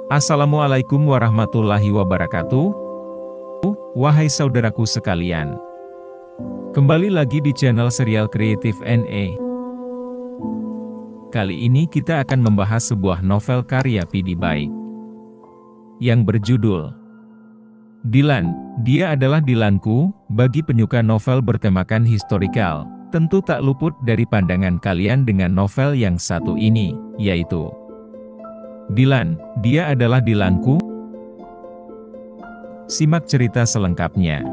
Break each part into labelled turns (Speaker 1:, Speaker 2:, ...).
Speaker 1: Assalamualaikum warahmatullahi wabarakatuh. Wahai saudaraku sekalian, kembali lagi di channel Serial Kreatif NE. Kali ini kita akan membahas sebuah novel karya Pidi Baiq yang berjudul Dilan. Dia adalah Dilanku. Bagi penyuka novel bertemakan historikal, tentu tak luput dari pandangan kalian dengan novel yang satu ini, yaitu Dilan. Dia adalah Dilanku. Simak cerita selengkapnya.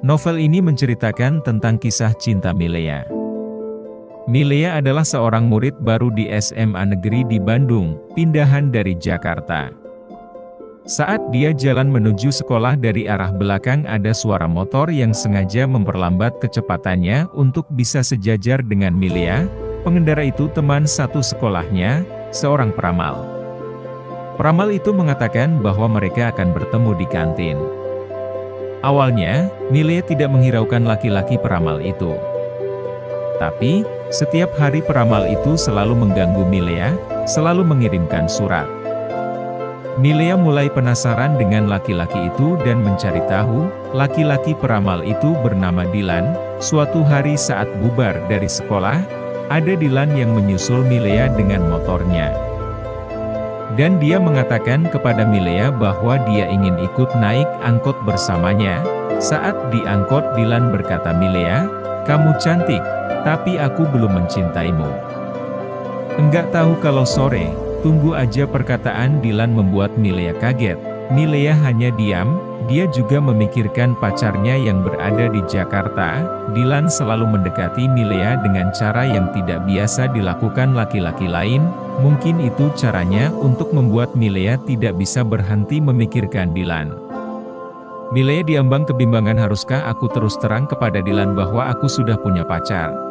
Speaker 1: Novel ini menceritakan tentang kisah cinta Milea. Milea adalah seorang murid baru di SMA Negeri di Bandung, pindahan dari Jakarta. Saat dia jalan menuju sekolah dari arah belakang ada suara motor yang sengaja memperlambat kecepatannya untuk bisa sejajar dengan Milea. Pengendara itu teman satu sekolahnya, seorang peramal. Peramal itu mengatakan bahwa mereka akan bertemu di kantin. Awalnya, Milea tidak menghiraukan laki-laki peramal itu. Tapi, setiap hari peramal itu selalu mengganggu Milea, selalu mengirimkan surat. Milea mulai penasaran dengan laki-laki itu dan mencari tahu, laki-laki peramal itu bernama Dilan. Suatu hari saat bubar dari sekolah, ada Dilan yang menyusul Milea dengan motornya. Dan dia mengatakan kepada Milea bahwa dia ingin ikut naik angkot bersamanya. Saat di angkot Dilan berkata, "Milea, kamu cantik, tapi aku belum mencintaimu." "Enggak tahu kalau sore." Tunggu aja. Perkataan Dilan membuat Milea kaget. Milea hanya diam, dia juga memikirkan pacarnya yang berada di Jakarta. Dilan selalu mendekati Milea dengan cara yang tidak biasa dilakukan laki-laki lain. Mungkin itu caranya untuk membuat Milea tidak bisa berhenti memikirkan Dilan. Milea diambang kebimbangan, haruskah aku terus terang kepada Dilan bahwa aku sudah punya pacar?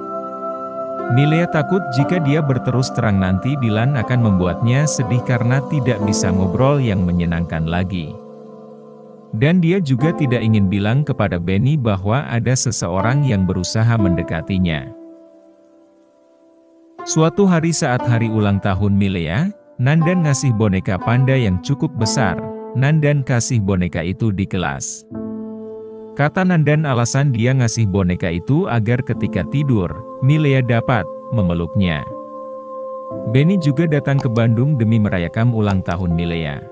Speaker 1: Milea takut jika dia berterus terang nanti Dilan akan membuatnya sedih karena tidak bisa ngobrol yang menyenangkan lagi. Dan dia juga tidak ingin bilang kepada Benny bahwa ada seseorang yang berusaha mendekatinya. Suatu hari saat hari ulang tahun Milea, Nandan ngasih boneka panda yang cukup besar. Nandan kasih boneka itu di kelas. Kata Nandan alasan dia ngasih boneka itu agar ketika tidur, Milea dapat memeluknya. Benny juga datang ke Bandung demi merayakan ulang tahun Milea.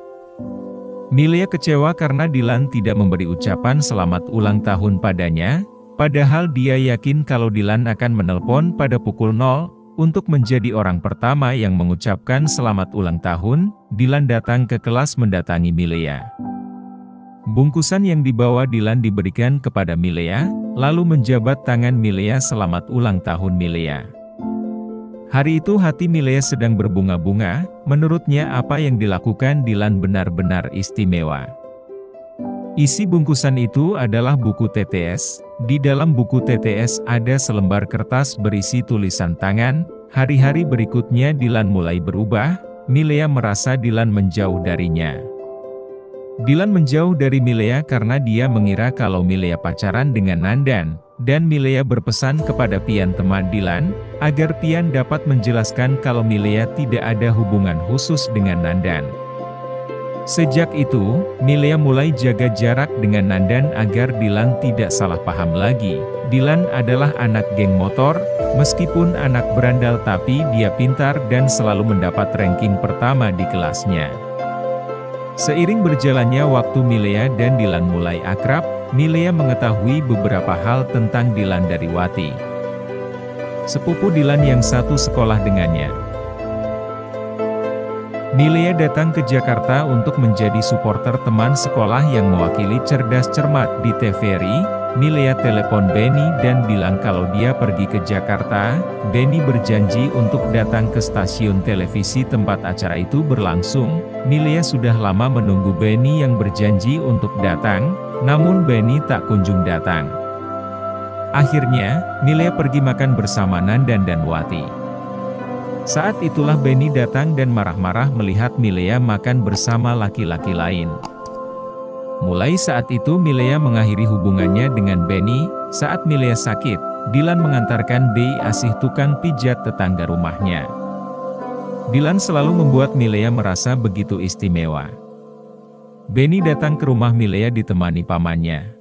Speaker 1: Milea kecewa karena Dilan tidak memberi ucapan selamat ulang tahun padanya, padahal dia yakin kalau Dilan akan menelpon pada pukul 0, untuk menjadi orang pertama yang mengucapkan selamat ulang tahun. Dilan datang ke kelas mendatangi Milea. Bungkusan yang dibawa Dilan diberikan kepada Milea, lalu menjabat tangan Milea selamat ulang tahun Milea. Hari itu hati Milea sedang berbunga-bunga, menurutnya apa yang dilakukan Dilan benar-benar istimewa. Isi bungkusan itu adalah buku TTS. Di dalam buku TTS ada selembar kertas berisi tulisan tangan. Hari-hari berikutnya Dilan mulai berubah. Milea merasa Dilan menjauh darinya. Dilan menjauh dari Milea karena dia mengira kalau Milea pacaran dengan Nandan, dan Milea berpesan kepada Pian teman Dilan, agar Pian dapat menjelaskan kalau Milea tidak ada hubungan khusus dengan Nandan. Sejak itu, Milea mulai jaga jarak dengan Nandan agar Dilan tidak salah paham lagi. Dilan adalah anak geng motor, meskipun anak berandal tapi dia pintar dan selalu mendapat ranking pertama di kelasnya. Seiring berjalannya waktu Milea dan Dilan mulai akrab, Milea mengetahui beberapa hal tentang Dilan dari Wati, sepupu Dilan yang satu sekolah dengannya. Milea datang ke Jakarta untuk menjadi supporter teman sekolah yang mewakili cerdas cermat di TVRI. Milea telepon Benny dan bilang kalau dia pergi ke Jakarta. Benny berjanji untuk datang ke stasiun televisi tempat acara itu berlangsung. Milea sudah lama menunggu Benny yang berjanji untuk datang, namun Benny tak kunjung datang. Akhirnya, Milea pergi makan bersama Nandan dan Wati. Saat itulah Benny datang dan marah-marah melihat Milea makan bersama laki-laki lain. Mulai saat itu Milea mengakhiri hubungannya dengan Benny. Saat Milea sakit, Dilan mengantarkan Bei Asih tukang pijat tetangga rumahnya. Dilan selalu membuat Milea merasa begitu istimewa. Benny datang ke rumah Milea ditemani pamannya.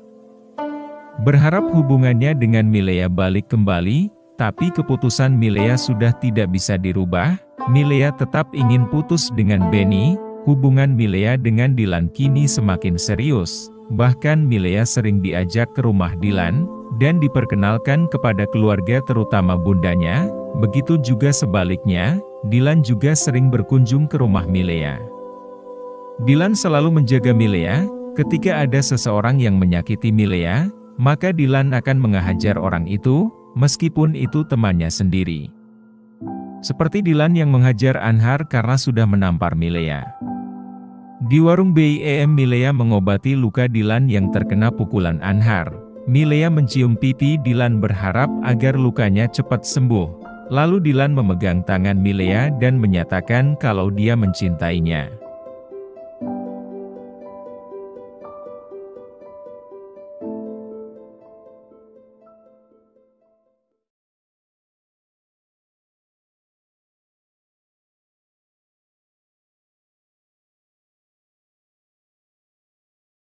Speaker 1: Berharap hubungannya dengan Milea balik kembali, tapi keputusan Milea sudah tidak bisa dirubah. Milea tetap ingin putus dengan Benny. Hubungan Milea dengan Dilan kini semakin serius. Bahkan Milea sering diajak ke rumah Dilan, dan diperkenalkan kepada keluarga terutama bundanya. Begitu juga sebaliknya, Dilan juga sering berkunjung ke rumah Milea. Dilan selalu menjaga Milea. Ketika ada seseorang yang menyakiti Milea, maka Dilan akan menghajar orang itu, meskipun itu temannya sendiri. Seperti Dilan yang menghajar Anhar karena sudah menampar Milea. Di warung BIEM Milea mengobati luka Dilan yang terkena pukulan Anhar. Milea mencium pipi Dilan berharap agar lukanya cepat sembuh. Lalu Dilan memegang tangan Milea dan menyatakan kalau dia mencintainya.